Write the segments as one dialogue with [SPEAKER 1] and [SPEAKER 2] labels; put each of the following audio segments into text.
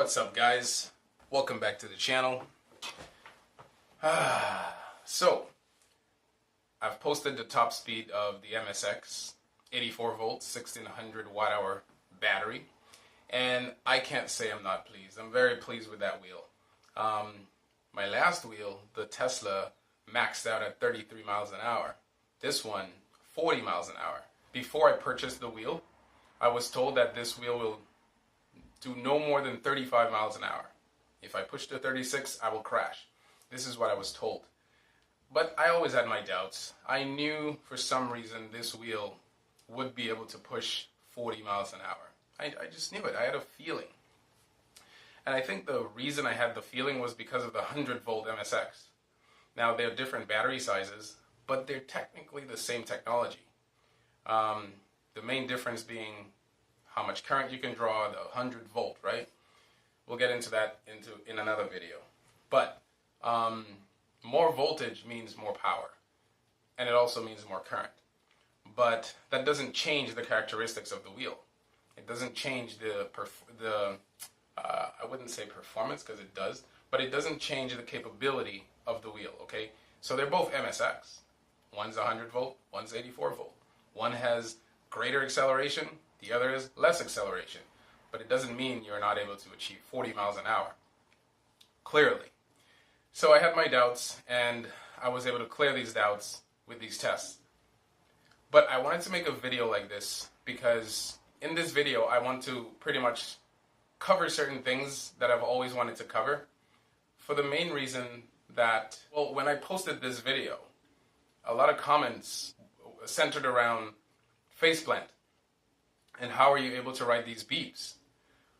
[SPEAKER 1] What's up, guys? Welcome back to the channel. So, I've posted the top speed of the MSX, 84 volts, 1600 watt hour battery, and I can't say I'm not pleased. I'm very pleased with that wheel. My last wheel, the Tesla, maxed out at 33 miles an hour. This one, 40 miles an hour. Before I purchased the wheel, I was told that this wheel will do no more than 35 miles an hour. If I push to 36, I will crash. This is what I was told. But I always had my doubts. I knew for some reason this wheel would be able to push 40 miles an hour. I just knew it. I had a feeling. And I think the reason I had the feeling was because of the 100 volt MSX. Now, they're different battery sizes, but they're technically the same technology. The main difference being how much current you can draw, the 100 volt, right? We'll get into that in another video. But more voltage means more power, and it also means more current. But that doesn't change the characteristics of the wheel. It doesn't change I wouldn't say performance, because it does, but it doesn't change the capability of the wheel, okay? So they're both MSX. One's 100 volt, one's 84 volt. One has greater acceleration, the other is less acceleration. But it doesn't mean you're not able to achieve 40 miles an hour. Clearly. So I had my doubts, and I was able to clear these doubts with these tests. But I wanted to make a video like this because in this video I want to pretty much cover certain things that I've always wanted to cover, for the main reason that, well, when I posted this video, a lot of comments centered around faceplant and how are you able to write these beeps.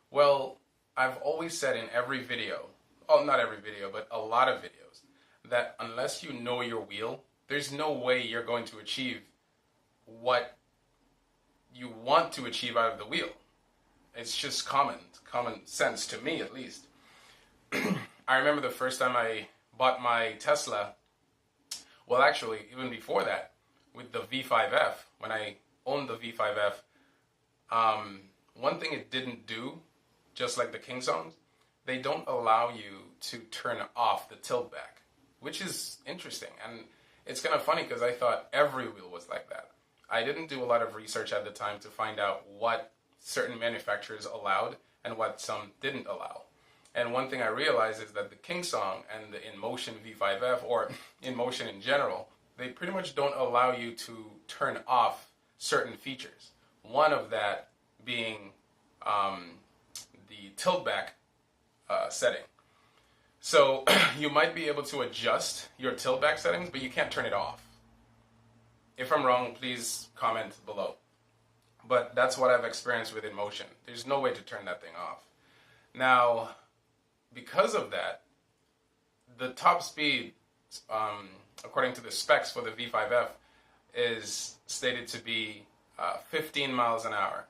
[SPEAKER 1] Well, I've always said in every video, oh, not every video, but a lot of videos, that unless you know your wheel, there's no way you're going to achieve what you want to achieve out of the wheel. It's just common sense to me, at least. I remember the first time I bought my Tesla, well, actually, even before that, with the V5F, when I owned the V5F, one thing it didn't do, just like the King songs, they don't allow you to turn off the tilt back, which is interesting. And it's kind of funny because I thought every wheel was like that. I didn't do a lot of research at the time to find out what certain manufacturers allowed and what some didn't allow. And one thing I realized is that the King Song and the InMotion V5F, or InMotion in general, they pretty much don't allow you to turn off certain features. One of that being the tilt back setting. So you might be able to adjust your tilt back settings, but you can't turn it off. If I'm wrong, please comment below. But that's what I've experienced with InMotion. There's no way to turn that thing off. Now, because of that, the top speed, according to the specs for the V5F, is stated to be 15 miles an hour.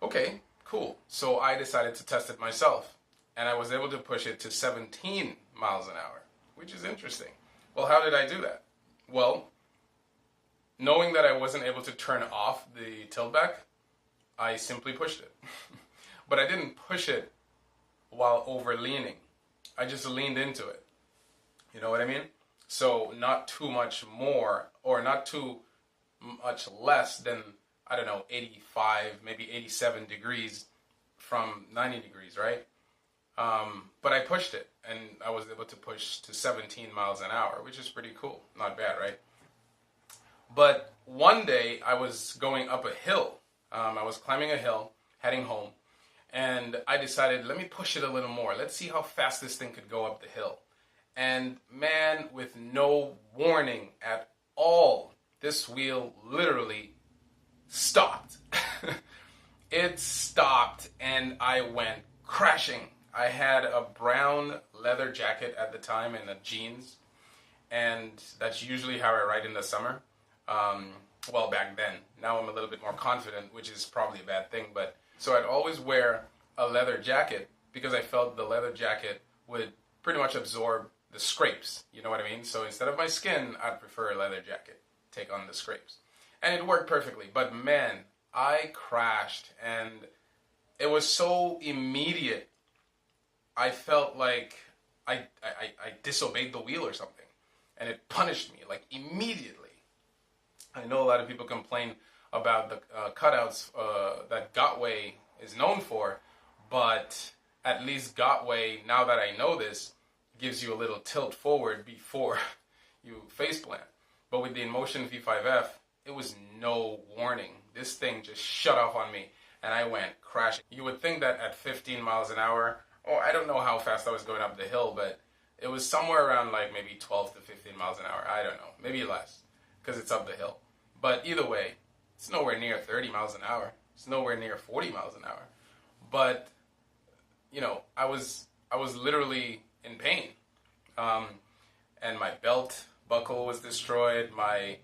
[SPEAKER 1] Okay, cool. So I decided to test it myself, and I was able to push it to 17 miles an hour, which is interesting. Well, how did I do that? Well, knowing that I wasn't able to turn off the tilt back, I simply pushed it. But I didn't push it while over leaning. I just leaned into it. You know what I mean? So not too much more, or not too much less than, I don't know, 85, maybe 87 degrees from 90 degrees, right? But I pushed it, and I was able to push to 17 miles an hour, which is pretty cool. Not bad, right? But one day I was going up a hill. I was climbing a hill, heading home, and I decided, let me push it a little more. Let's see how fast this thing could go up the hill. And man, with no warning at all, this wheel literally stopped. It stopped, and I went crashing. I had a brown leather jacket at the time and jeans, and that's usually how I ride in the summer. Well, back then. Now I'm a little bit more confident, which is probably a bad thing. But so I'd always wear a leather jacket because I felt the leather jacket would pretty much absorb the scrapes. You know what I mean? So instead of my skin, I'd prefer a leather jacket. Take on the scrapes. And it worked perfectly. But man, I crashed, and it was so immediate I felt like I disobeyed the wheel or something, and it punished me like immediately. I know a lot of people complain about the cutouts that Gotway is known for, but at least Gotway, now that I know this, gives you a little tilt forward before you face plant. But with the InMotion V5F, it was no warning. This thing just shut off on me, and I went crashing. You would think that at 15 miles an hour, or I don't know how fast I was going up the hill, but it was somewhere around like maybe 12 to 15 miles an hour. I don't know, maybe less, because it's up the hill. But either way, it's nowhere near 30 miles an hour. It's nowhere near 40 miles an hour. But, you know, I was literally in pain. And my belt buckle was destroyed. My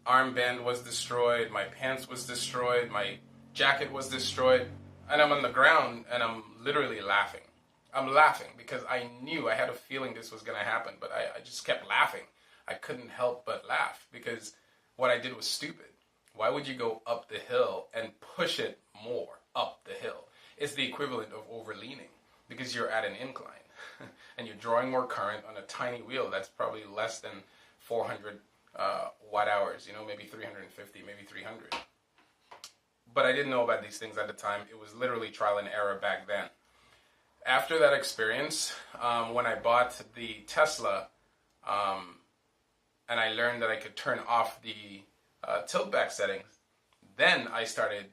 [SPEAKER 1] armband was destroyed. My pants was destroyed. My jacket was destroyed. And I'm on the ground and I'm literally laughing. I'm laughing because I knew, I had a feeling this was going to happen. But I just kept laughing. I couldn't help but laugh because what I did was stupid. Why would you go up the hill and push it more up the hill? It's the equivalent of overleaning because you're at an incline and you're drawing more current on a tiny wheel that's probably less than 400 watt hours, you know, maybe 350, maybe 300. But I didn't know about these things at the time. It was literally trial and error back then. After that experience, when I bought the Tesla, and I learned that I could turn off the tilt back settings, then I started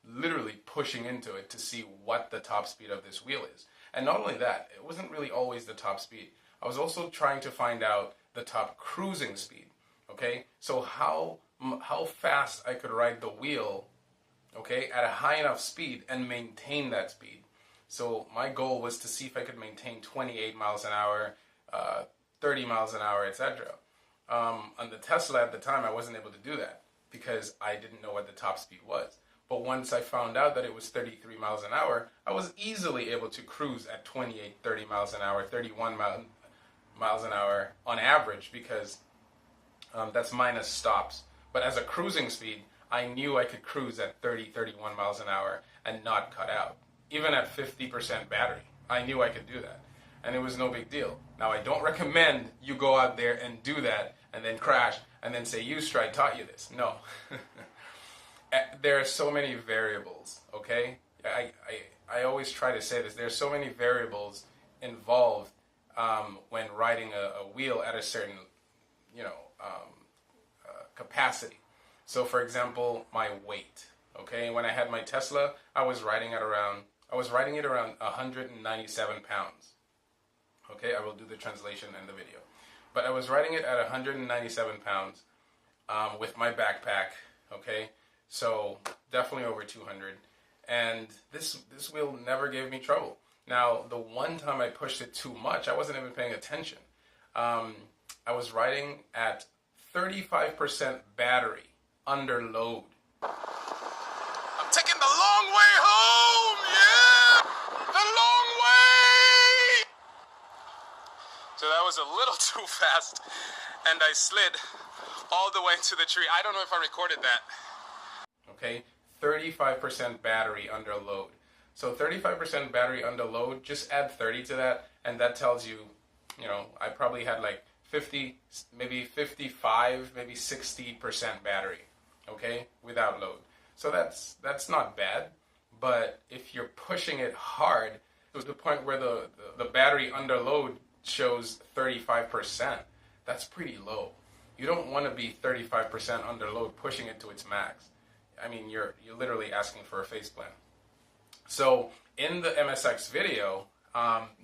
[SPEAKER 1] literally pushing into it to see what the top speed of this wheel is. And not only that, it wasn't really always the top speed. I was also trying to find out the top cruising speed, okay? So how fast I could ride the wheel, okay, at a high enough speed and maintain that speed. So my goal was to see if I could maintain 28 miles an hour, 30 miles an hour, etc. On the Tesla at the time, I wasn't able to do that because I didn't know what the top speed was. But once I found out that it was 33 miles an hour, I was easily able to cruise at 28, 30 miles an hour, 31 miles an hour on average because that's minus stops. But as a cruising speed, I knew I could cruise at 30, 31 miles an hour and not cut out. Even at 50% battery, I knew I could do that. And it was no big deal. Now, I don't recommend you go out there and do that and then crash and then say, I taught you this. No. There are so many variables, okay? I always try to say this. There are so many variables involved when riding a wheel at a certain, capacity. So, for example, my weight, okay? When I had my Tesla, I was riding it around 197 pounds. Okay, I will do the translation in the video. But I was riding it at 197 pounds with my backpack, okay? So definitely over 200. And this wheel never gave me trouble. Now, the one time I pushed it too much, I wasn't even paying attention. I was riding at 35% battery under load. I'm taking the long way home, yeah! The long way! So that was a little too fast, and I slid all the way to the tree. I don't know if I recorded that. Okay, 35% battery under load. So 35% battery under load, just add 30 to that, and that tells you, I probably had like 50, maybe 55, maybe 60% battery, okay, without load. So that's not bad, but if you're pushing it hard, to the point where the battery under load shows 35%, that's pretty low. You don't want to be 35% under load pushing it to its max. I mean, you're literally asking for a faceplant. So in the MSX video,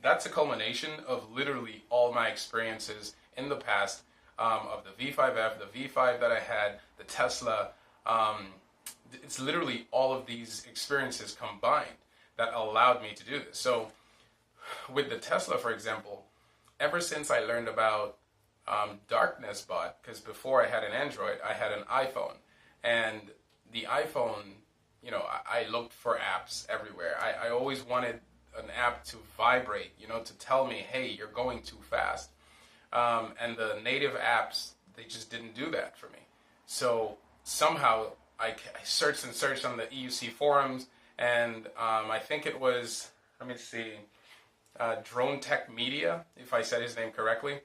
[SPEAKER 1] that's a culmination of literally all my experiences in the past of the V5F, the V5 that I had, the Tesla. It's literally all of these experiences combined that allowed me to do this. So with the Tesla, for example, ever since I learned about Darkness Bot, because before I had an Android, I had an iPhone. And the iPhone, I looked for apps everywhere. I always wanted an app to vibrate, to tell me, hey, you're going too fast. And the native apps, they just didn't do that for me. So somehow I searched and searched on the EUC forums, and I think it was, let me see, Drone Tech Media, if I said his name correctly.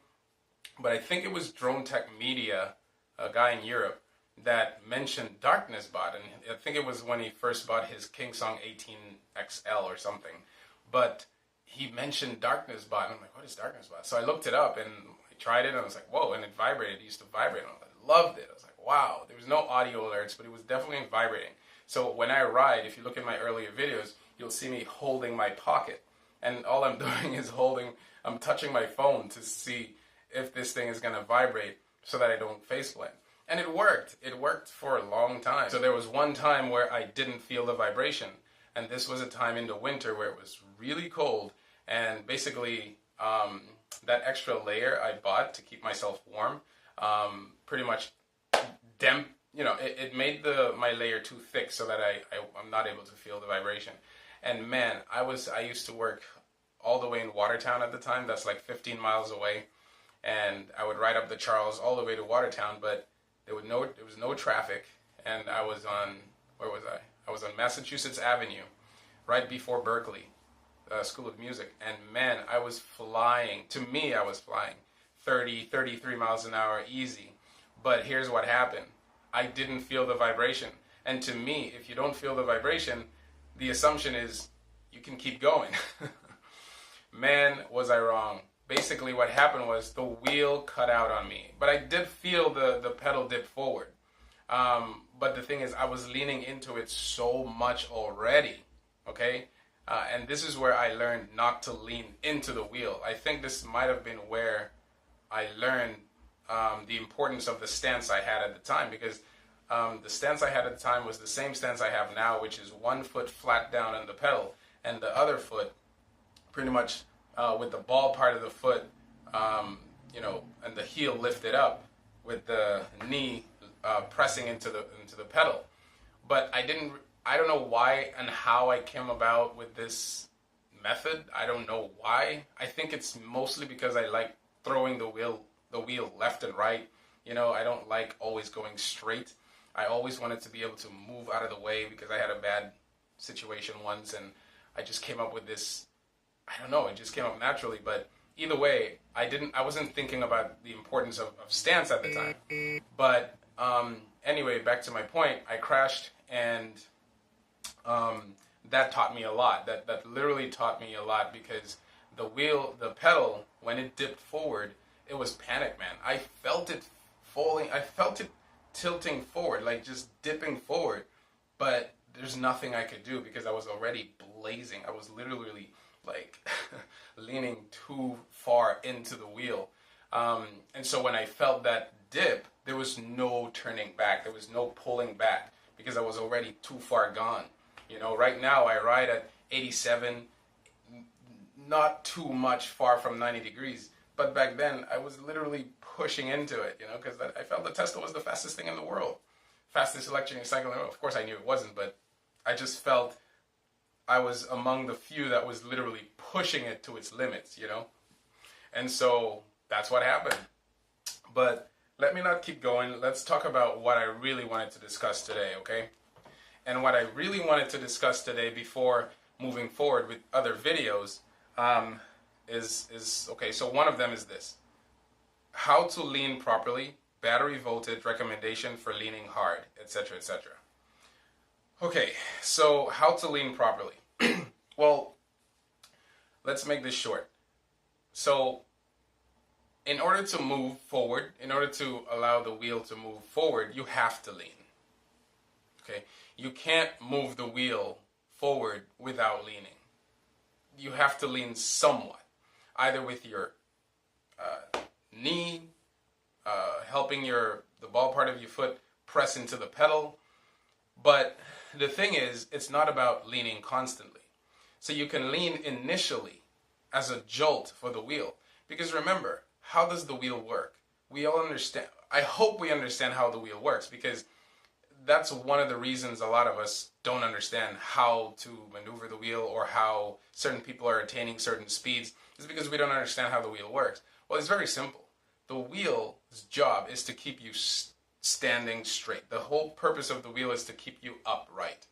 [SPEAKER 1] But I think it was Drone Tech Media, a guy in Europe, that mentioned Darkness Bot. And I think it was when he first bought his Kingsong 18XL or something. But he mentioned Darkness Bot. And I'm like, what is Darkness Bot? So I looked it up and I tried it and I was like, whoa, and it vibrated. It used to vibrate. And I loved it. I was like, wow. There was no audio alerts, but it was definitely vibrating. So when I ride, if you look at my earlier videos, you'll see me holding my pocket. And all I'm doing is I'm touching my phone to see if this thing is going to vibrate so that I don't face plant. And it worked. It worked for a long time. So there was one time where I didn't feel the vibration. And this was a time in the winter where it was really cold. And basically, that extra layer I bought to keep myself warm pretty much it made my layer too thick so that I'm not able to feel the vibration. And man, I used to work all the way in Watertown at the time. That's like 15 miles away. And I would ride up the Charles all the way to Watertown, but there was no traffic. And I was on, where was I? I was on Massachusetts Avenue, right before Berkeley School of Music. And man, I was flying. To me, I was flying 30, 33 miles an hour easy. But here's what happened. I didn't feel the vibration. And to me, if you don't feel the vibration, the assumption is you can keep going. Man, was I wrong. Basically what happened was the wheel cut out on me. But I did feel the pedal dip forward. But the thing is, I was leaning into it so much already. Okay? And this is where I learned not to lean into the wheel. I think this might have been where I learned the importance of the stance I had at the time, because the stance I had at the time was the same stance I have now, which is one foot flat down on the pedal and the other foot pretty much with the ball part of the foot, and the heel lifted up with the knee pressing into the pedal. But I don't know why and how I came about with this method. I don't know why. I think it's mostly because I like throwing the wheel left and right. I don't like always going straight. I always wanted to be able to move out of the way because I had a bad situation once, and I just came up with this. I don't know, it just came up naturally. But either way, I wasn't thinking about the importance of stance at the time. But anyway, back to my point, I crashed, and that taught me a lot. That literally taught me a lot, because the pedal, when it dipped forward, it was panic, man. I felt it falling. I felt it tilting forward, like just dipping forward. But there's nothing I could do because I was already blazing. I was literally like leaning too far into the wheel. And so when I felt that dip, there was no turning back. There was no pulling back because I was already too far gone. Right now I ride at 87, not too much far from 90 degrees. But back then, I was literally pushing into it, because I felt the Tesla was the fastest thing in the world. Fastest electric cycle in the world. Of course, I knew it wasn't, but I just felt I was among the few that was literally pushing it to its limits, And so that's what happened. But let me not keep going. Let's talk about what I really wanted to discuss today, okay? And what I really wanted to discuss today before moving forward with other videos is okay, so one of them is this. How to lean properly, battery voltage recommendation for leaning hard, etc., etc. Okay, so how to lean properly. Well, let's make this short. So, in order to move forward, in order to allow the wheel to move forward, you have to lean. Okay? You can't move the wheel forward without leaning. You have to lean somewhat, either with your knee, helping the ball part of your foot press into the pedal. But the thing is, it's not about leaning constantly. So you can lean initially as a jolt for the wheel. Because remember, how does the wheel work? We all understand. I hope we understand how the wheel works, because that's one of the reasons a lot of us don't understand how to maneuver the wheel or how certain people are attaining certain speeds, is because we don't understand how the wheel works. Well, it's very simple. The wheel's job is to keep you standing straight. The whole purpose of the wheel is to keep you upright.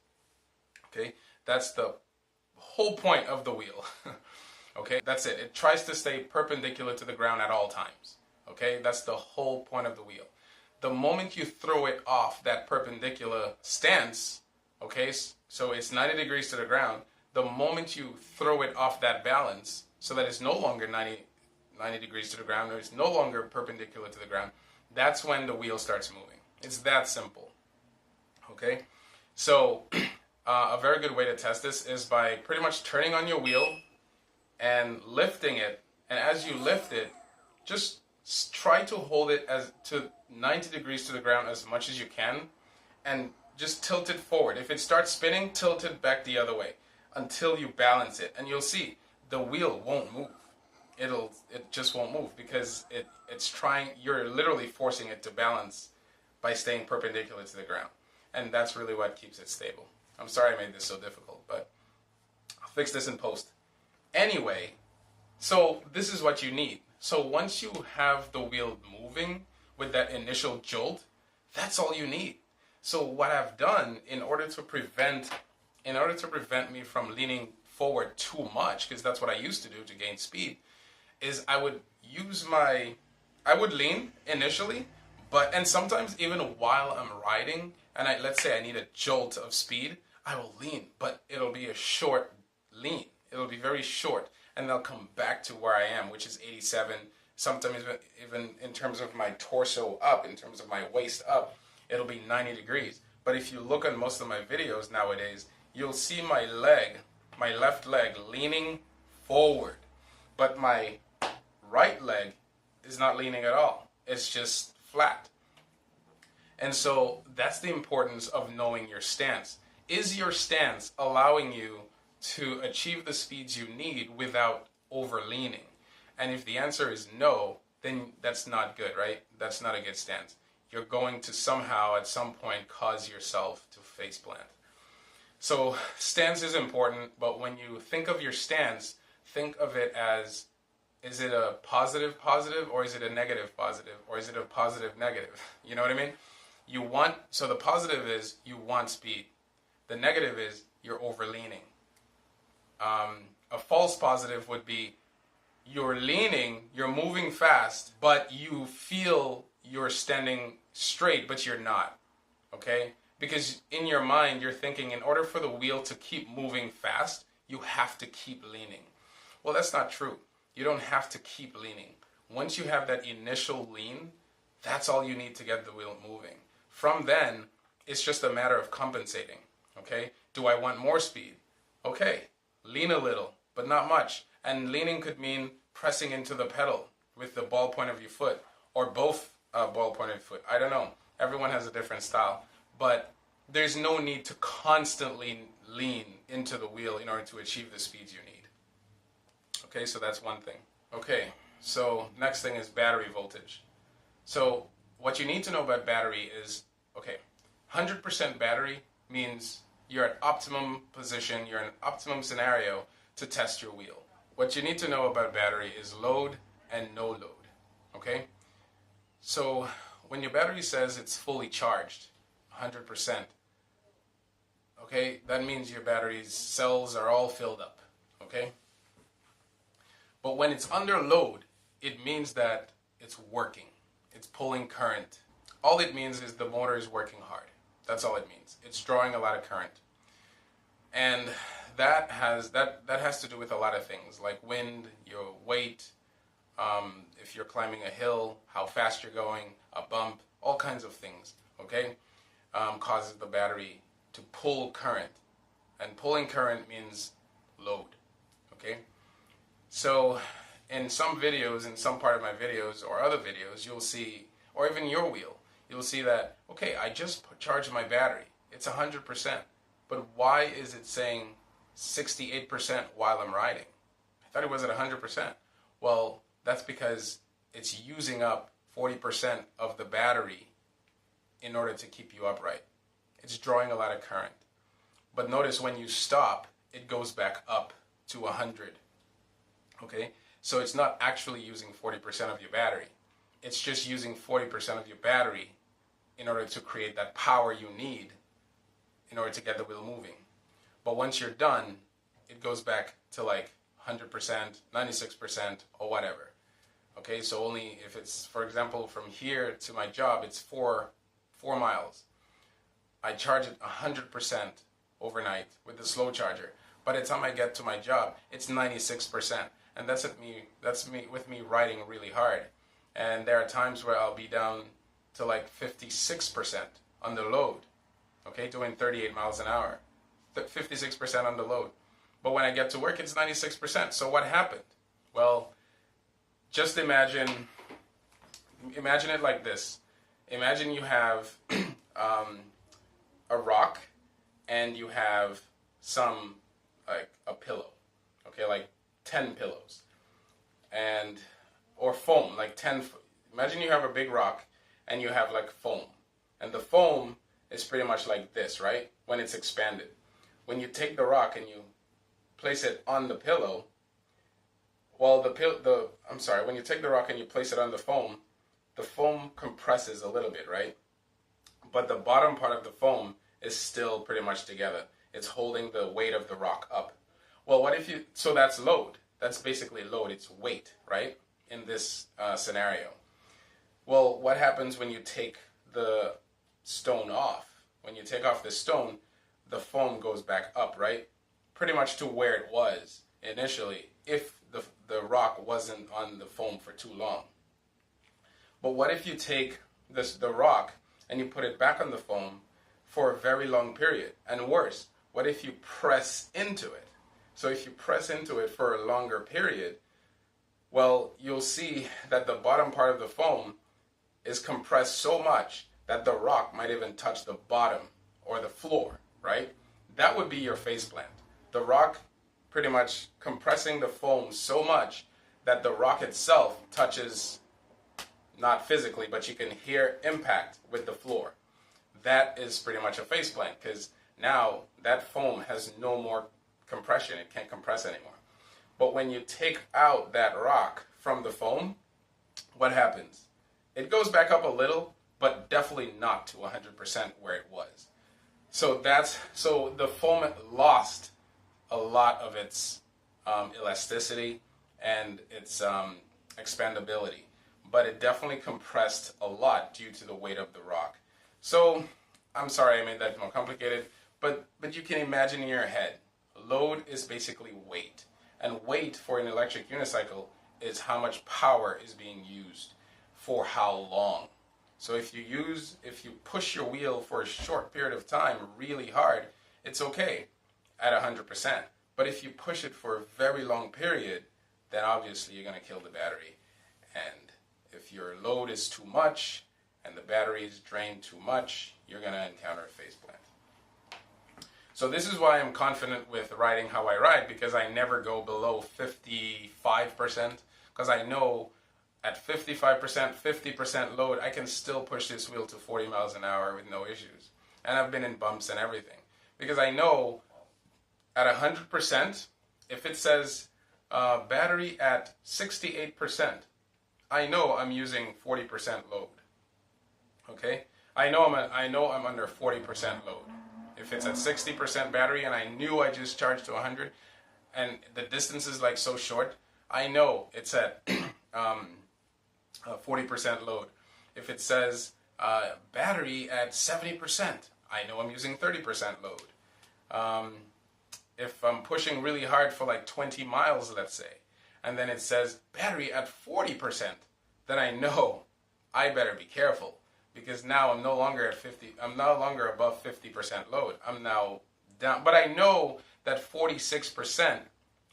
[SPEAKER 1] Okay? That's the whole point of the wheel. Okay, that's it. It tries to stay perpendicular to the ground at all times. Okay, that's the whole point of the wheel. The moment you throw it off that perpendicular stance, okay, so it's 90 degrees to the ground, the moment you throw it off that balance so that it's no longer 90 degrees to the ground, or it's no longer perpendicular to the ground, that's when the wheel starts moving. It's that simple. Okay, so a very good way to test this is by pretty much turning on your wheel and lifting it, and as you lift it, just try to hold it as to 90 degrees to the ground as much as you can, and just tilt it forward. If it starts spinning, tilt it back the other way until you balance it, and you'll see the wheel won't move. It just won't move because it's trying. You're literally forcing it to balance by staying perpendicular to the ground, and that's really what keeps it stable. I'm sorry I made this so difficult, but I'll fix this in post. Anyway, so this is what you need. So once you have the wheel moving with that initial jolt, that's all you need. So what I've done in order to prevent me from leaning forward too much, because that's what I used to do to gain speed, is I would lean initially, and sometimes even while I'm riding, and let's say I need a jolt of speed, I will lean, but it'll be a short lean. It'll be very short, and I'll come back to where I am, which is 87. Sometimes even in terms of my torso up, in terms of my waist up, it'll be 90 degrees. But if you look at most of my videos nowadays, you'll see my left leg leaning forward, but my right leg is not leaning at all. It's just flat. And so that's the importance of knowing your stance. Is your stance allowing you to achieve the speeds you need without over-leaning? And if the answer is no, then that's not good, right? That's not a good stance. You're going to somehow, at some point, cause yourself to face plant. So stance is important, but when you think of your stance, think of it as, is it a positive or is it a negative positive, or is it a positive negative? You know what I mean? So the positive is you want speed. The negative is you're over-leaning. A false positive would be you're leaning, you're moving fast, but you feel you're standing straight, but you're not. Okay? Because in your mind, you're thinking in order for the wheel to keep moving fast, you have to keep leaning. Well, that's not true. You don't have to keep leaning. Once you have that initial lean, that's all you need to get the wheel moving. From then, it's just a matter of compensating. Okay? Do I want more speed? Okay, lean a little, but not much. And leaning could mean pressing into the pedal with the ball point of your foot, or both ball point of your foot. I don't know. Everyone has a different style. But there's no need to constantly lean into the wheel in order to achieve the speeds you need. Okay, so that's one thing. Okay, so next thing is battery voltage. So what you need to know about battery is, okay, 100% battery means you're at optimum position, you're in an optimum scenario to test your wheel. What you need to know about battery is load and no load, okay? So when your battery says it's fully charged, 100%, okay, that means your battery's cells are all filled up, okay? But when it's under load, it means that it's working. It's pulling current. All it means is the motor is working hard. That's all it means. It's drawing a lot of current. And that has to do with a lot of things, like wind, your weight, if you're climbing a hill, how fast you're going, a bump, all kinds of things, okay, causes the battery to pull current. And pulling current means load, okay? So in some videos, in some part of my videos or other videos, you'll see, or even your wheel, you'll see that, okay, I just charged my battery. It's 100%. But why is it saying 68% while I'm riding? I thought it was at 100%. Well, that's because it's using up 40% of the battery in order to keep you upright. It's drawing a lot of current. But notice when you stop, it goes back up to 100. Okay? So it's not actually using 40% of your battery. It's just using 40% of your battery in order to create that power you need in order to get the wheel moving. But once you're done, it goes back to like 100%, 96%, or whatever. Okay, so only if it's, for example, from here to my job, it's 4 miles. I charge it 100% overnight with the slow charger. By the time I get to my job, it's 96%. And that's with me riding really hard. And there are times where I'll be down to like 56% on the load. Okay, doing 38 miles an hour. 56% on the load. But when I get to work, it's 96%. So what happened? Well, just imagine it like this. Imagine you have a rock and you have some, like a pillow, okay, like 10 pillows, and, or foam, like 10, imagine you have a big rock and you have like foam, and the foam is pretty much like this, right, when it's expanded. When you take the rock and you place it on the pillow, well, when you take the rock and you place it on the foam compresses a little bit, right? But the bottom part of the foam is still pretty much together. It's holding the weight of the rock up. Well, what if so that's load. That's basically load. It's weight, right? In this scenario. Well, what happens when you take the stone off? When you take off the stone, the foam goes back up, right? Pretty much to where it was initially, if the rock wasn't on the foam for too long. But what if you take the rock and you put it back on the foam for a very long period? And worse, what if you press into it? So if you press into it for a longer period, well, you'll see that the bottom part of the foam is compressed so much that the rock might even touch the bottom or the floor, right? That would be your faceplant. The rock pretty much compressing the foam so much that the rock itself touches, not physically, but you can hear impact with the floor. That is pretty much a faceplant, because now that foam has no more compression. It can't compress anymore. But when you take out that rock from the foam, what happens? It goes back up a little, but definitely not to 100% where it was. So the foam lost a lot of its elasticity and its expandability, but it definitely compressed a lot due to the weight of the rock. So I'm sorry I made that more complicated, but you can imagine in your head, load is basically weight, and weight for an electric unicycle is how much power is being used for how long. So if you push your wheel for a short period of time really hard, it's okay at 100%. But if you push it for a very long period, then obviously you're going to kill the battery. And if your load is too much and the battery is drained too much, you're going to encounter a faceplant. So this is why I'm confident with riding how I ride, because I never go below 55%, because I know at 55%, 50% load, I can still push this wheel to 40 miles an hour with no issues. And I've been in bumps and everything. Because I know at 100%, if it says battery at 68%, I know I'm using 40% load. Okay? I know I'm under 40% load. If it's at 60% battery and I knew I just charged to 100 and the distance is like so short, I know it's at 40% load. If it says battery at 70%, I know I'm using 30% load. If I'm pushing really hard for like 20 miles, let's say, and then it says battery at 40%, then I know I better be careful, because now I'm no longer at 50. I'm no longer above 50% load. I'm now down. But I know that 46%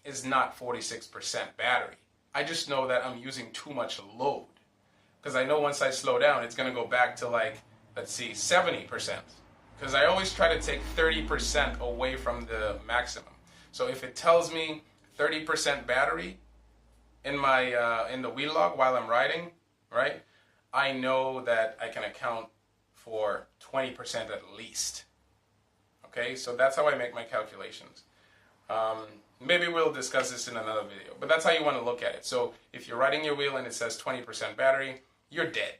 [SPEAKER 1] is not 46% battery. I just know that I'm using too much load, because I know once I slow down, it's going to go back to like, let's see, 70%. Because I always try to take 30% away from the maximum. So if it tells me 30% battery in my in the wheel log while I'm riding, right? I know that I can account for 20% at least. Okay, so that's how I make my calculations. Maybe we'll discuss this in another video, but that's how you want to look at it. So if you're riding your wheel and it says 20% battery, you're dead.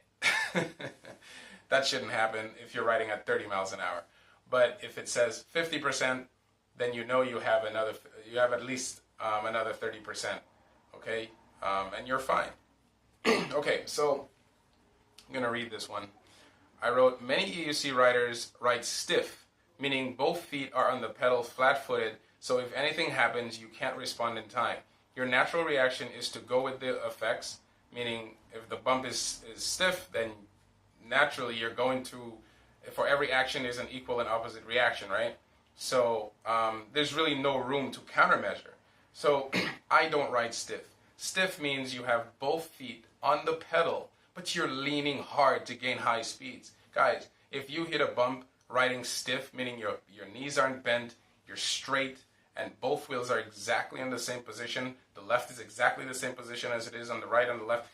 [SPEAKER 1] That shouldn't happen if you're riding at 30 miles an hour. But if it says 50%, then you know you have at least another 30%. Okay, and you're fine. Okay, so I'm gonna read this one. I wrote, many EUC riders ride stiff, meaning both feet are on the pedal flat-footed, so if anything happens, you can't respond in time. Your natural reaction is to go with the effects, meaning if the bump is stiff, then naturally you're going to, for every action there's an equal and opposite reaction, right? So there's really no room to countermeasure. So I don't ride stiff. Stiff means you have both feet on the pedal, but you're leaning hard to gain high speeds. Guys, if you hit a bump riding stiff, meaning your knees aren't bent, you're straight, and both wheels are exactly in the same position, the left is exactly the same position as it is on the right and the left,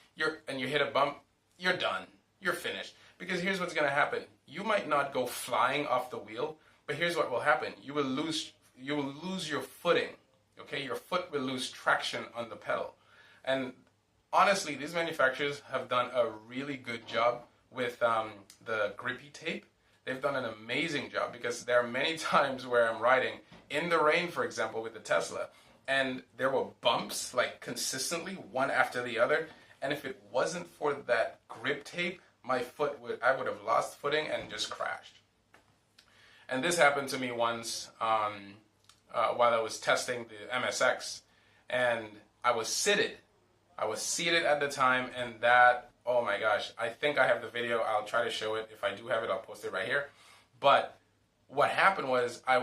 [SPEAKER 1] and you hit a bump, you're done. You're finished. Because here's what's going to happen. You might not go flying off the wheel, but here's what will happen. You will lose your footing. Okay? Your foot will lose traction on the pedal. And honestly, these manufacturers have done a really good job with the grippy tape. They've done an amazing job, because there are many times where I'm riding in the rain, for example, with the Tesla, and there were bumps like consistently, one after the other, and if it wasn't for that grip tape, I would have lost footing and just crashed. And this happened to me once while I was testing the MSX, and I was seated at the time, and that, oh my gosh, I think I have the video. I'll try to show it. If I do have it, I'll post it right here. But what happened was I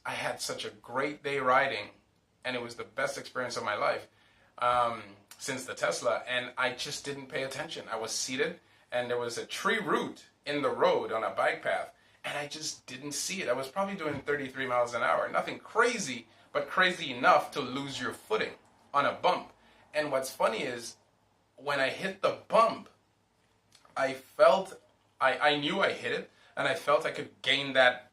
[SPEAKER 1] had such a great day riding, and it was the best experience of my life since the Tesla, and I just didn't pay attention. I was seated, and there was a tree root in the road on a bike path, and I just didn't see it. I was probably doing 33 miles an hour. Nothing crazy, but crazy enough to lose your footing on a bump. And what's funny is, when I hit the bump, I knew I hit it, and I felt I could gain that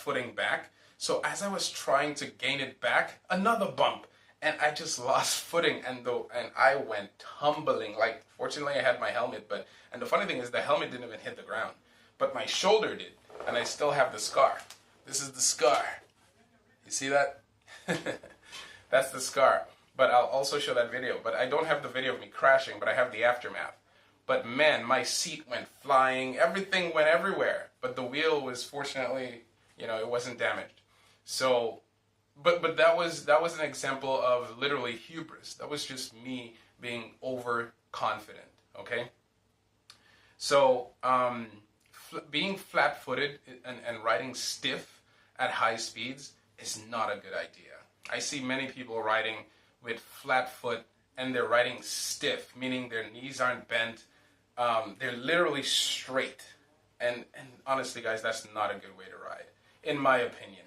[SPEAKER 1] footing back. So as I was trying to gain it back, another bump, and I just lost footing, and I went tumbling. Like, fortunately, I had my helmet, and the funny thing is, the helmet didn't even hit the ground, but my shoulder did, and I still have the scar. This is the scar. You see that? That's the scar. But I'll also show that video. But I don't have the video of me crashing, but I have the aftermath. But man, my seat went flying. Everything went everywhere. But the wheel was, fortunately, it wasn't damaged. So, but that was an example of literally hubris. That was just me being overconfident. Okay. So, being flat-footed and riding stiff at high speeds is not a good idea. I see many people riding with flat foot, and they're riding stiff, meaning their knees aren't bent. They're literally straight. And honestly, guys, that's not a good way to ride, in my opinion.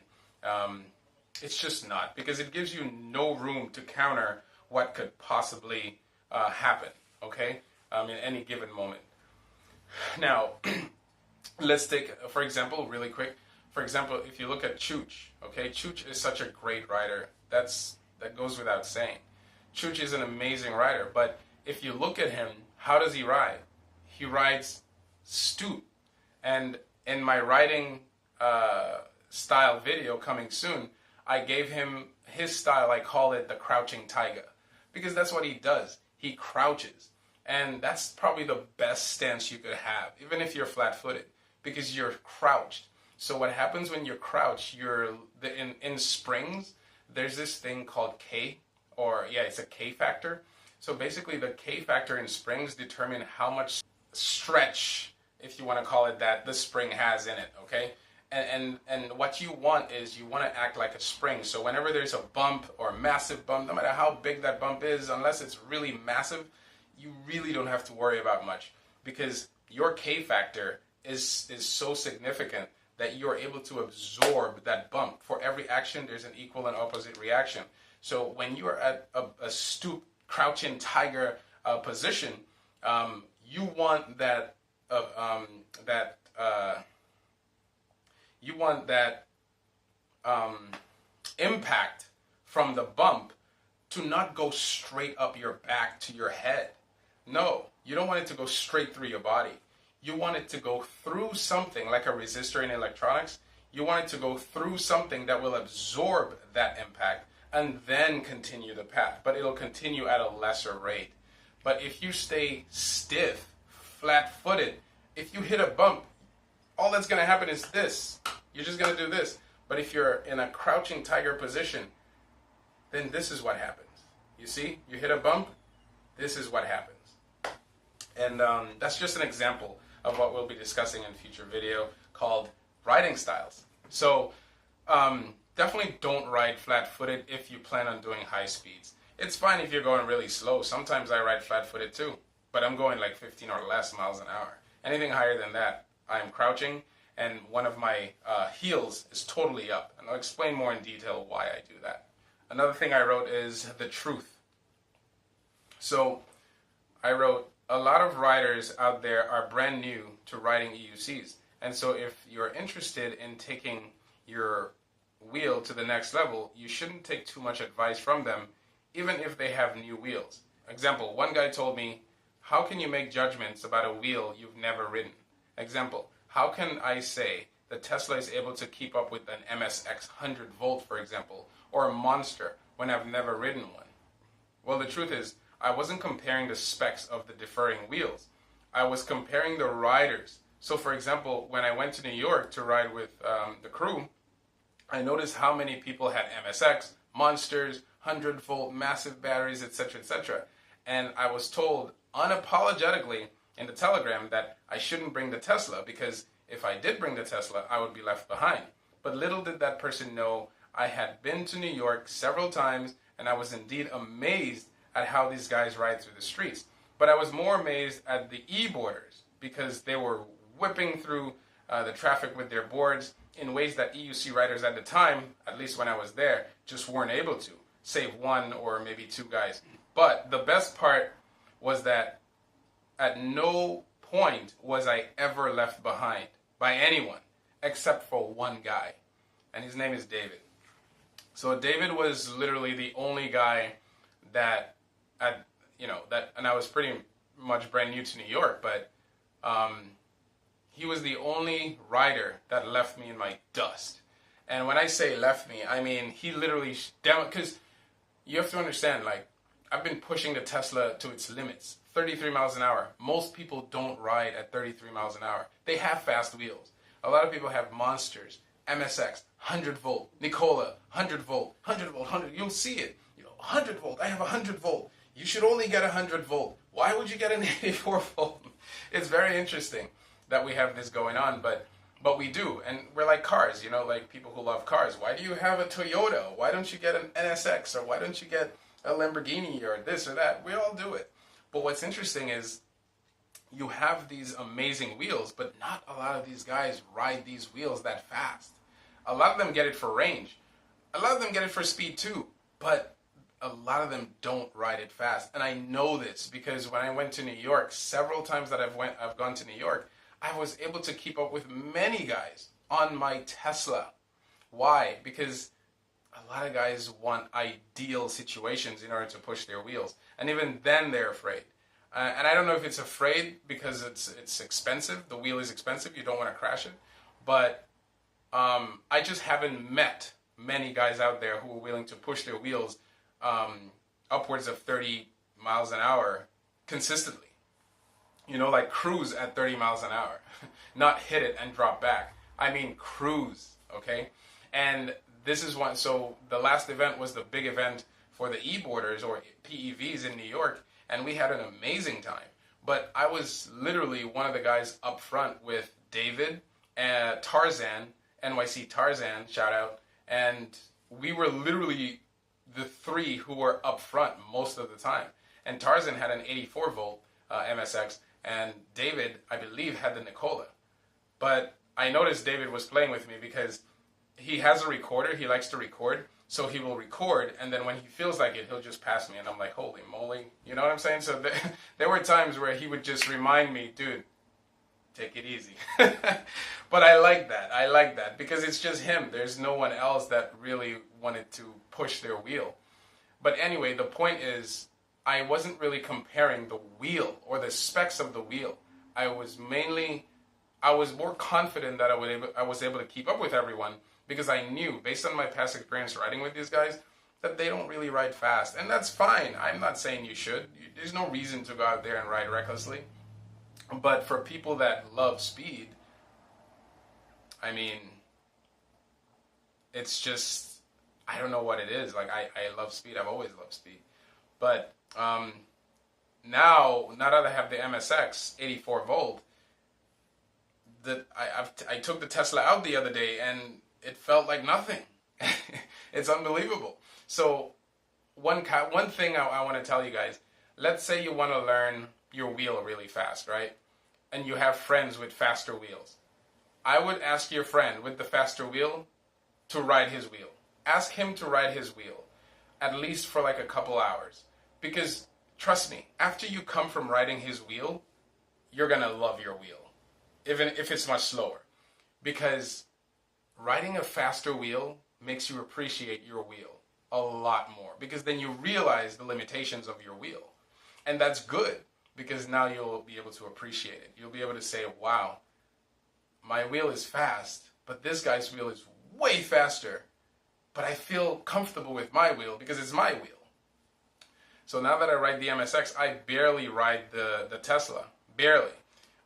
[SPEAKER 1] It's just not, because it gives you no room to counter what could possibly happen, okay, in any given moment. Now, let's take, for example, really quick. For example, if you look at Chooch, okay, Chooch is such a great rider. That goes without saying. Chooch is an amazing rider, but if you look at him, how does he ride? He rides stoop. And in my riding style video coming soon, I gave him his style. I call it the crouching tiger, because that's what he does. He crouches. And that's probably the best stance you could have, even if you're flat-footed, because you're crouched. So what happens when you're crouched, in springs, there's this thing called K, it's a K factor. So basically the K factor in springs determine how much stretch, if you want to call it that, the spring has in it, okay? And what you want is, you want to act like a spring. So whenever there's a bump or a massive bump, no matter how big that bump is, unless it's really massive, you really don't have to worry about much, because your K factor is so significant that you're able to absorb that bump. For every action, there's an equal and opposite reaction. So when you are at a stoop, crouching tiger position, you want that impact from the bump to not go straight up your back to your head. No, you don't want it to go straight through your body. You want it to go through something like a resistor in electronics. You want it to go through something that will absorb that impact and then continue the path. But it'll continue at a lesser rate. But if you stay stiff, flat-footed, if you hit a bump, all that's going to happen is this. You're just going to do this. But if you're in a crouching tiger position, then this is what happens. You see? You hit a bump, this is what happens. And that's just an example of what we'll be discussing in a future video called riding styles. So definitely don't ride flat-footed if you plan on doing high speeds. It's fine if you're going really slow. Sometimes I ride flat-footed too, but I'm going like 15 or less miles an hour. Anything higher than that, I'm crouching, and one of my heels is totally up. And I'll explain more in detail why I do that. Another thing I wrote is the truth. So I wrote, a lot of riders out there are brand new to riding EUCs. And so if you're interested in taking your wheel to the next level, you shouldn't take too much advice from them, even if they have new wheels. Example, one guy told me, how can you make judgments about a wheel you've never ridden? Example, how can I say the Tesla is able to keep up with an MSX 100 volt, for example, or a Monster when I've never ridden one? Well, the truth is, I wasn't comparing the specs of the differing wheels. I was comparing the riders. So, for example, when I went to New York to ride with the crew, I noticed how many people had MSX, Monsters, 100 volt, massive batteries, etc., etc. And I was told unapologetically in the telegram that I shouldn't bring the Tesla, because if I did bring the Tesla, I would be left behind. But little did that person know I had been to New York several times, and I was indeed amazed at how these guys ride through the streets. But I was more amazed at the e-boarders, because they were whipping through the traffic with their boards in ways that EUC riders at the time, at least when I was there, just weren't able to, save one or maybe two guys. But the best part was that at no point was I ever left behind by anyone except for one guy, and his name is David. So David was literally the only guy that, and I was pretty much brand new to New York, but he was the only rider that left me in my dust. And when I say left me, I mean he literally because you have to understand, like, I've been pushing the Tesla to its limits, 33 miles an hour. Most people don't ride at 33 miles an hour. They have fast wheels. A lot of people have Monsters, MSX, 100 volt, Nikola, 100 volt, 100 volt, 100. You'll see it. 100 volt. I have 100 volt. You should only get 100 volt. Why would you get an 84 volt? It's very interesting that we have this going on, but we do, and we're like cars, like people who love cars. Why do you have a Toyota? Why don't you get an NSX, or why don't you get a Lamborghini, or this or that? We all do it. But what's interesting is you have these amazing wheels, but not a lot of these guys ride these wheels that fast. A lot of them get it for range. A lot of them get it for speed too, but a lot of them don't ride it fast. And I know this because when I went to New York, several times that I've gone to New York, I was able to keep up with many guys on my Tesla. Why? Because a lot of guys want ideal situations in order to push their wheels. And even then they're afraid. And I don't know if it's afraid because it's expensive. The wheel is expensive. You don't want to crash it. But I just haven't met many guys out there who are willing to push their wheels upwards of 30 miles an hour consistently. Like cruise at 30 miles an hour. Not hit it and drop back. I mean cruise, okay? And this is one, so the last event was the big event for the e-boarders or PEVs in New York, and we had an amazing time. But I was literally one of the guys up front with David, Tarzan, NYC Tarzan, shout out, and we were literally the three who were up front most of the time. And Tarzan had an 84 volt MSX, and David, I believe, had the Nikola. But I noticed David was playing with me because he has a recorder. He likes to record. So he will record, and then when he feels like it, he'll just pass me. And I'm like, holy moly. You know what I'm saying? So there were times where he would just remind me, dude, take it easy. But I like that. I like that because it's just him. There's no one else that really wanted to push their wheel. But anyway, the point is, I wasn't really comparing the wheel or the specs of the wheel. I was more confident that I was able to keep up with everyone because I knew, based on my past experience riding with these guys, that they don't really ride fast. And that's fine. I'm not saying you should. There's no reason to go out there and ride recklessly. But for people that love speed, I mean, it's just, I don't know what it is. Like, I love speed. I've always loved speed. But now that I have the MSX 84 volt, I took the Tesla out the other day and it felt like nothing. It's unbelievable. So one thing I want to tell you guys, let's say you want to learn your wheel really fast, right? And you have friends with faster wheels. I would ask your friend with the faster wheel to ride his wheel. Ask him to ride his wheel, at least for like a couple hours. Because trust me, after you come from riding his wheel, you're going to love your wheel, even if it's much slower. Because riding a faster wheel makes you appreciate your wheel a lot more. Because then you realize the limitations of your wheel. And that's good, because now you'll be able to appreciate it. You'll be able to say, wow, my wheel is fast, but this guy's wheel is way faster. But I feel comfortable with my wheel because it's my wheel. So now that I ride the MSX, I barely ride the Tesla. Barely.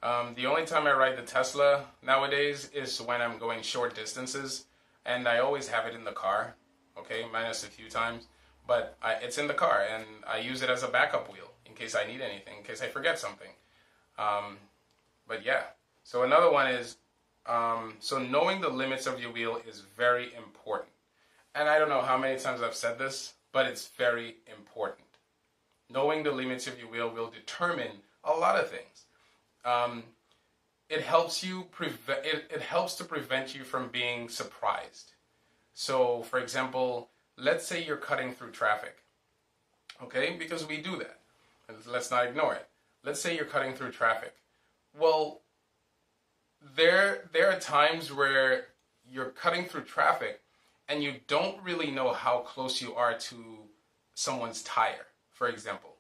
[SPEAKER 1] The only time I ride the Tesla nowadays is when I'm going short distances. And I always have it in the car. Okay, minus a few times. But it's in the car, and I use it as a backup wheel in case I need anything, in case I forget something. But yeah. So another one is, so knowing the limits of your wheel is very important. And I don't know how many times I've said this, but it's very important. Knowing the limits of your wheel will determine a lot of things. It helps to prevent you from being surprised. So, for example, let's say you're cutting through traffic. Okay, because we do that. Let's not ignore it. Let's say you're cutting through traffic. Well, there are times where you're cutting through traffic and you don't really know how close you are to someone's tire, for example.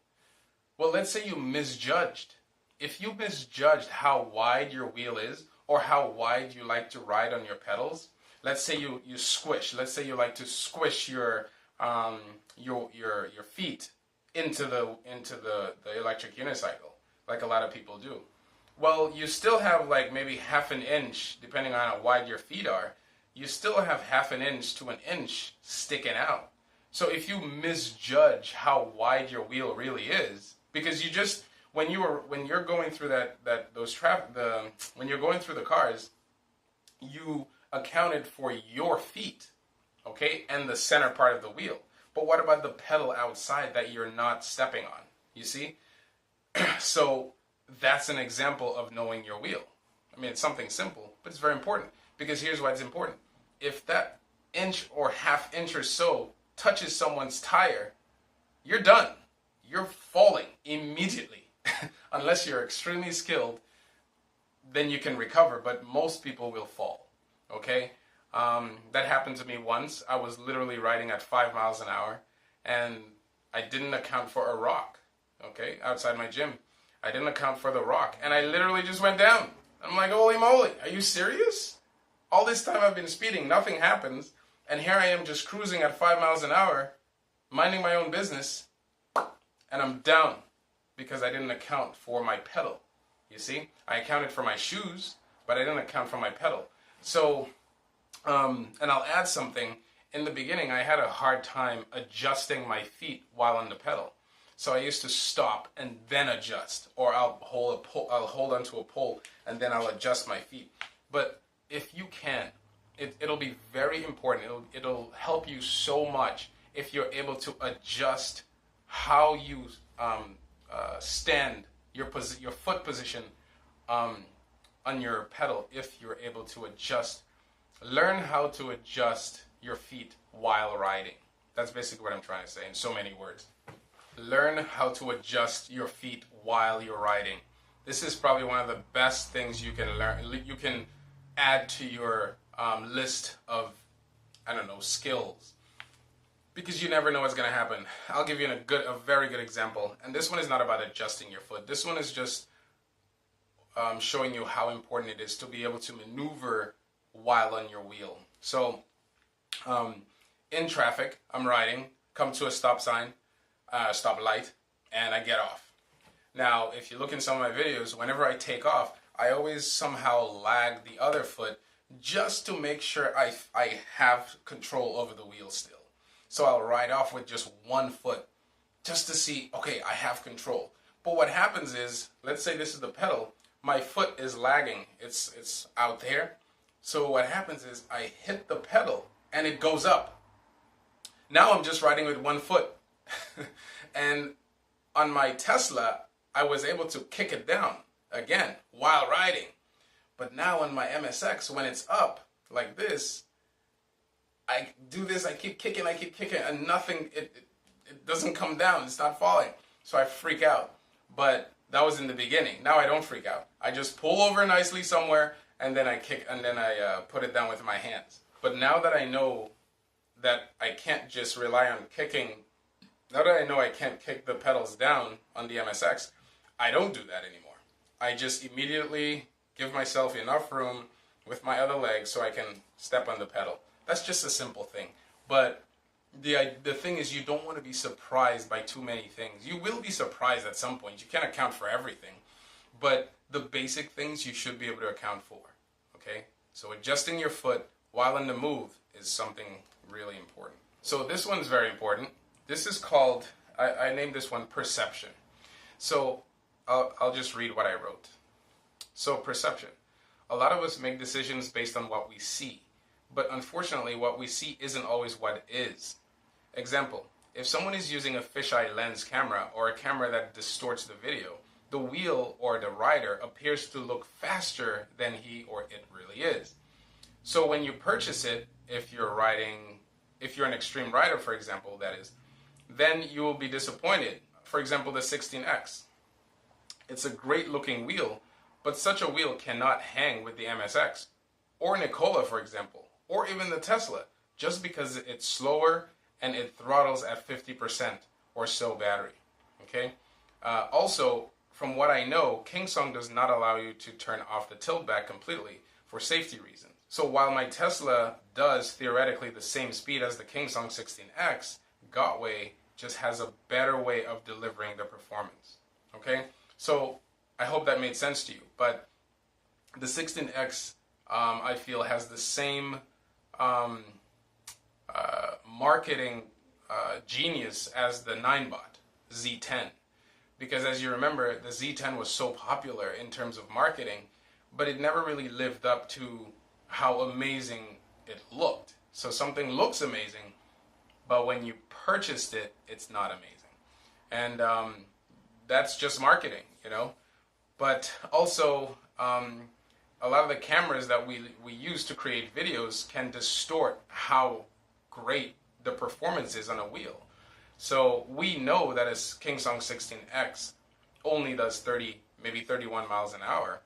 [SPEAKER 1] Well, let's say you misjudged. If you misjudged how wide your wheel is or how wide you like to ride on your pedals, let's say you squish. Let's say you like to squish your feet into the electric unicycle, like a lot of people do. Well, you still have like maybe half an inch, depending on how wide your feet are, you still have half an inch to an inch sticking out. So if you misjudge how wide your wheel really is, because you just, when you're going through when you're going through the cars, you accounted for your feet, okay, and the center part of the wheel. But what about the pedal outside that you're not stepping on? You see? So that's an example of knowing your wheel. I mean, it's something simple, but it's very important. Because here's why it's important. If that inch or half inch or so touches someone's tire, you're done. You're falling immediately. Unless you're extremely skilled, then you can recover, but most people will fall. Okay? That happened to me once. I was literally riding at 5 miles an hour, and I didn't account for a rock, okay, outside my gym. I didn't account for the rock, and I literally just went down. I'm like, holy moly, are you serious? All this time I've been speeding, nothing happens, and here I am just cruising at 5 miles an hour, minding my own business, and I'm down because I didn't account for my pedal. You see? I accounted for my shoes, but I didn't account for my pedal. So, and I'll add something. In the beginning, I had a hard time adjusting my feet while on the pedal. So I used to stop and then adjust, or I'll hold onto a pole and then I'll adjust my feet. But if you can, it'll be very important. It'll help you so much if you're able to adjust how you stand, your foot position on your pedal. If you're able to adjust, learn how to adjust your feet while riding. That's basically what I'm trying to say in so many words. Learn how to adjust your feet while you're riding. This is probably one of the best things you can learn. You can add to your list of, I don't know, skills. Because you never know what's going to happen. I'll give you a very good example. And this one is not about adjusting your foot. This one is just showing you how important it is to be able to maneuver while on your wheel. So, in traffic, I'm riding. come to a stop sign, stop light, and I get off. Now, if you look in some of my videos, whenever I take off, I always somehow lag the other foot just to make sure I have control over the wheel still. So I'll ride off with just one foot just to see, okay, I have control. But what happens is, let's say this is the pedal, my foot is lagging, it's out there. So what happens is I hit the pedal and it goes up. Now I'm just riding with one foot. And on my Tesla, I was able to kick it down again while riding. But now on my MSX, when it's up like this, I do this, I keep kicking, and nothing, it doesn't come down, it's not falling. So I freak out. But that was in the beginning. Now I don't freak out. I just pull over nicely somewhere, and then I kick, and then I put it down with my hands. But now that I know that I can't just rely on kicking, now that I know I can't kick the pedals down on the MSX, I don't do that anymore. I just immediately give myself enough room with my other leg so I can step on the pedal. That's just a simple thing. But the thing is, you don't want to be surprised by too many things. You will be surprised at some point. You can't account for everything. But the basic things you should be able to account for. Okay? So adjusting your foot while in the move is something really important. So this one's very important. This is called, I named this one perception. So I'll just read what I wrote. So perception. A lot of us make decisions based on what we see. But unfortunately, what we see isn't always what is. Example, if someone is using a fisheye lens camera or a camera that distorts the video, the wheel or the rider appears to look faster than he or it really is. So when you purchase it, if you're an extreme rider, for example, that is, then you will be disappointed. For example, the 16X. It's a great looking wheel, but such a wheel cannot hang with the MSX, or Nikola, for example, or even the Tesla, just because it's slower and it throttles at 50% or so battery. Okay. Also, from what I know, Kingsong does not allow you to turn off the tilt back completely for safety reasons. So while my Tesla does theoretically the same speed as the Kingsong 16X, Gotway just has a better way of delivering the performance. Okay. So I hope that made sense to you. But the 16X, I feel, has the same marketing genius as the 9-bot Z10. Because as you remember, the Z10 was so popular in terms of marketing, but it never really lived up to how amazing it looked. So something looks amazing, but when you purchased it, it's not amazing. And that's just marketing, you know. But also, a lot of the cameras that we use to create videos can distort how great the performance is on a wheel. So we know that a Kingsong 16X only does 30, maybe 31 miles an hour.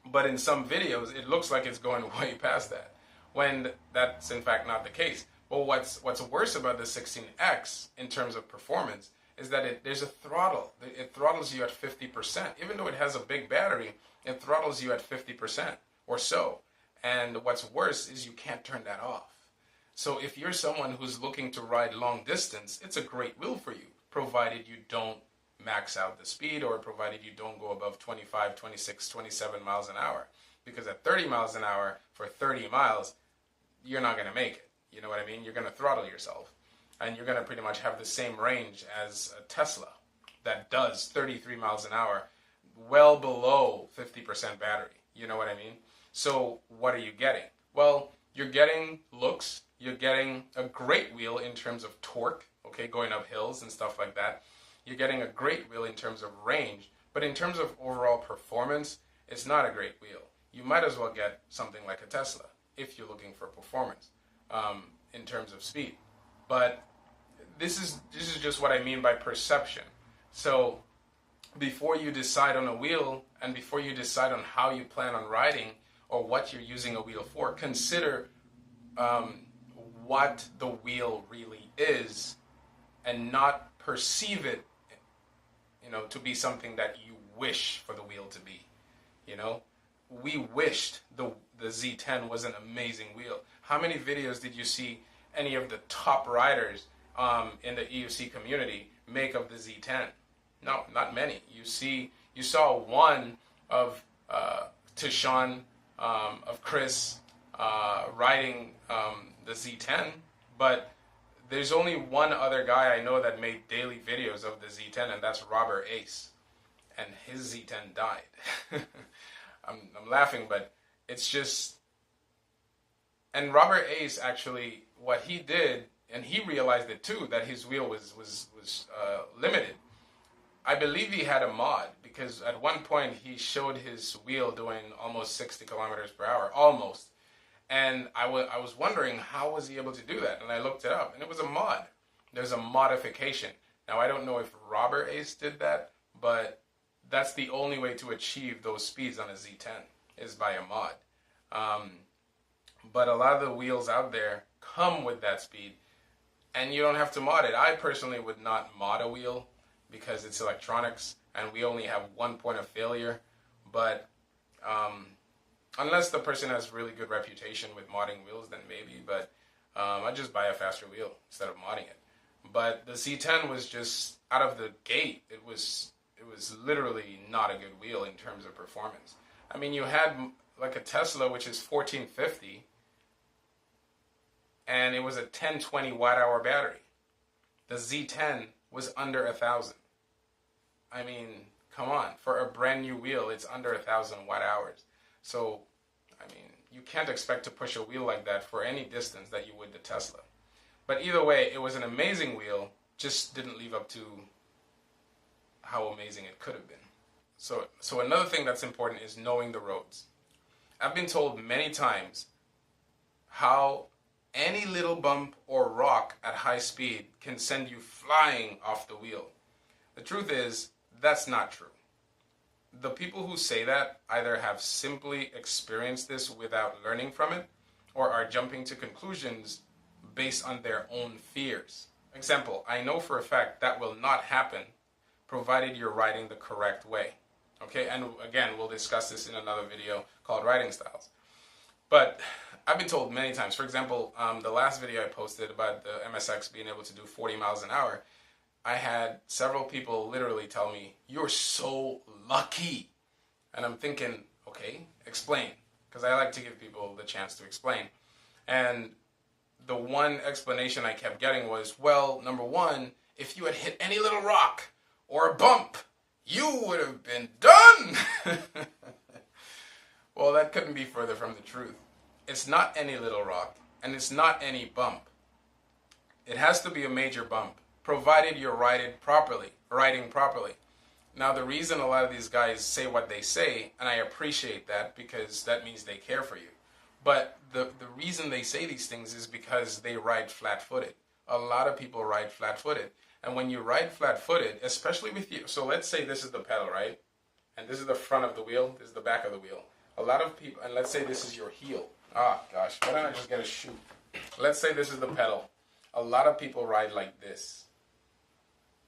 [SPEAKER 1] But in some videos, it looks like it's going way past that, when that's in fact not the case. But what's worse about the 16X in terms of performance is that there's a throttle. It throttles you at 50%. Even though it has a big battery, it throttles you at 50% or so. And what's worse is you can't turn that off. So if you're someone who's looking to ride long distance, it's a great wheel for you, provided you don't max out the speed or provided you don't go above 25, 26, 27 miles an hour. Because at 30 miles an hour for 30 miles, you're not going to make it. You know what I mean? You're going to throttle yourself. And you're going to pretty much have the same range as a Tesla that does 33 miles an hour, well below 50% battery. You know what I mean? So what are you getting? Well, you're getting looks. You're getting a great wheel in terms of torque, okay, going up hills and stuff like that. You're getting a great wheel in terms of range. But in terms of overall performance, it's not a great wheel. You might as well get something like a Tesla if you're looking for performance in terms of speed. But this is just what I mean by perception. So before you decide on a wheel and before you decide on how you plan on riding or what you're using a wheel for, consider what the wheel really is and not perceive it, you know, to be something that you wish for the wheel to be. You know, we wished the Z10 was an amazing wheel. How many videos did you see any of the top riders in the EUC community make of the Z10? No, not many. You saw one of Tishawn, of Chris riding the Z10, but there's only one other guy I know that made daily videos of the Z10, and that's Robert Ace, and his Z10 died. I'm laughing, but it's just. And Robert Ace actually, what he did, and he realized it too, that his wheel was limited. I believe he had a mod, because at one point he showed his wheel doing almost 60 kilometers per hour, almost. And I was wondering, how was he able to do that? And I looked it up, and it was a mod. There's a modification. Now, I don't know if Robert Ace did that, but that's the only way to achieve those speeds on a Z10, is by a mod. But a lot of the wheels out there come with that speed, and you don't have to mod it. I personally would not mod a wheel, because it's electronics, and we only have one point of failure. But unless the person has really good reputation with modding wheels, then maybe. But I just buy a faster wheel instead of modding it. But the Z10 was just, out of the gate, it was literally not a good wheel in terms of performance. I mean, you had like a Tesla, which is 1450, and it was a 1020 watt-hour battery. The Z10 was under 1,000. I mean, come on. For a brand new wheel, it's under 1,000 watt-hours. So, I mean, you can't expect to push a wheel like that for any distance that you would the Tesla. But either way, it was an amazing wheel, just didn't live up to how amazing it could have been. So another thing that's important is knowing the roads. I've been told many times how any little bump or rock at high speed can send you flying off the wheel. The truth is, that's not true. The people who say that either have simply experienced this without learning from it, or are jumping to conclusions based on their own fears. Example, I know for a fact that will not happen provided you're riding the correct way. Okay, and again, we'll discuss this in another video called Riding Styles. But I've been told many times, for example, the last video I posted about the MSX being able to do 40 miles an hour, I had several people literally tell me, "You're so lucky." And I'm thinking, okay, explain. Because I like to give people the chance to explain. And the one explanation I kept getting was, well, number one, if you had hit any little rock or a bump, you would have been done. Well, that couldn't be further from the truth. It's not any little rock, and it's not any bump. It has to be a major bump, provided you're riding properly. Now, the reason a lot of these guys say what they say, and I appreciate that because that means they care for you. But the reason they say these things is because they ride flat-footed. A lot of people ride flat-footed. And when you ride flat-footed, especially with you, so let's say this is the pedal, right? And this is the front of the wheel, this is the back of the wheel. A lot of people, and let's say this is your heel. Ah, gosh, why don't I just get a shoe? Let's say this is the pedal. A lot of people ride like this.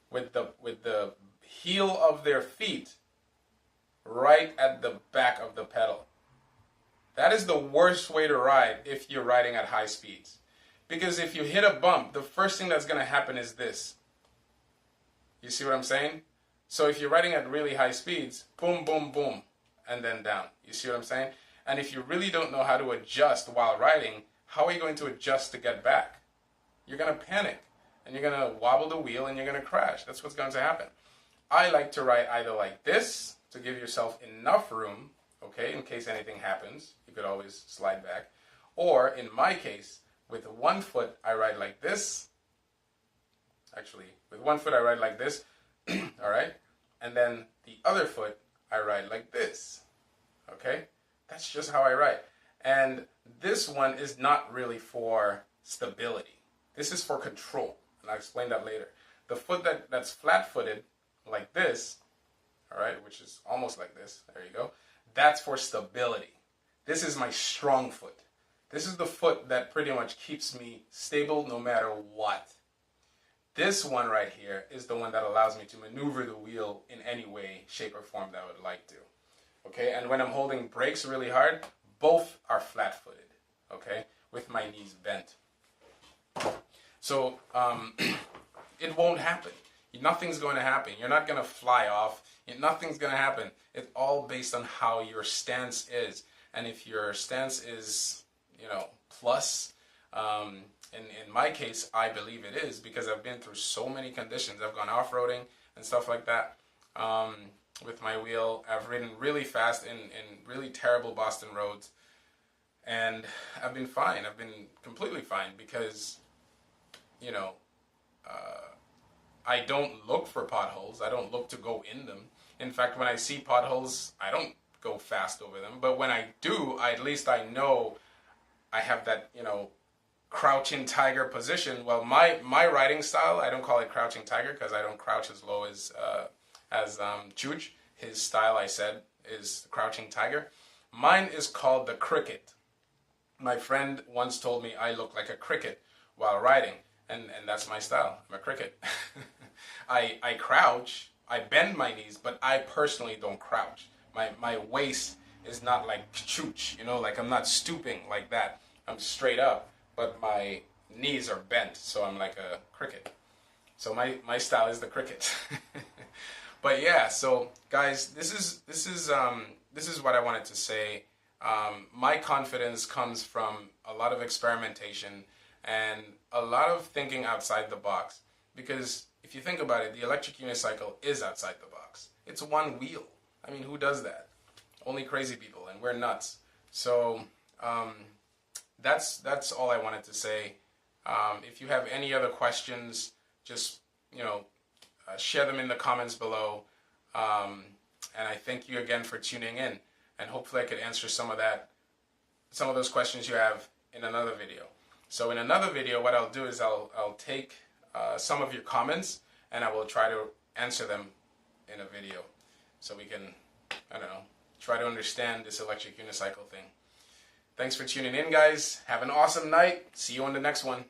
[SPEAKER 1] With the heel of their feet right at the back of the pedal. That is the worst way to ride if you're riding at high speeds. Because if you hit a bump, the first thing that's going to happen is this. You see what I'm saying? So if you're riding at really high speeds, boom, boom, boom, and then down. You see what I'm saying? And if you really don't know how to adjust while riding, how are you going to adjust to get back? You're going to panic. And you're going to wobble the wheel and you're going to crash. That's what's going to happen. I like to ride either like this to give yourself enough room, okay, in case anything happens. You could always slide back. Or, in my case, with one foot, I ride like this. Actually, with one foot, I ride like this. All right? And then the other foot, I ride like this. Okay? That's just how I ride. And this one is not really for stability. This is for control. And I'll explain that later. The foot that's flat-footed, like this, all right, which is almost like this, there you go, that's for stability. This is my strong foot. This is the foot that pretty much keeps me stable no matter what. This one right here is the one that allows me to maneuver the wheel in any way, shape, or form that I would like to. Okay, and when I'm holding brakes really hard, both are flat-footed, okay, with my knees bent. So it won't happen. Nothing's going to happen. You're not going to fly off. Nothing's going to happen. It's all based on how your stance is. And if your stance is, plus, in my case, I believe it is, because I've been through so many conditions. I've gone off-roading and stuff like that with my wheel. I've ridden really fast in really terrible Boston roads. And I've been fine. I've been completely fine because, I don't look for potholes. I don't look to go in them. In fact, when I see potholes, I don't go fast over them. But when I do, at least I know I have that, crouching tiger position. Well, my riding style, I don't call it crouching tiger because I don't crouch as low as Chooch. His style, I said, is crouching tiger. Mine is called the cricket. My friend once told me I look like a cricket while riding, and that's my style. I'm a cricket. I crouch, I bend my knees, but I personally don't crouch. My waist is not like Chooch, like I'm not stooping like that. I'm straight up, but my knees are bent, so I'm like a cricket. So my style is the cricket. But yeah, so guys, this is what I wanted to say. My confidence comes from a lot of experimentation and a lot of thinking outside the box. Because if you think about it, the electric unicycle is outside the box. It's one wheel. I mean, who does that? Only crazy people, and we're nuts. So that's all I wanted to say. If you have any other questions, just share them in the comments below. And I thank you again for tuning in. And hopefully I could answer some of those questions you have in another video. So in another video, what I'll do is I'll take some of your comments and I will try to answer them in a video, so we can, try to understand this electric unicycle thing. Thanks for tuning in, guys. Have an awesome night. See you on the next one.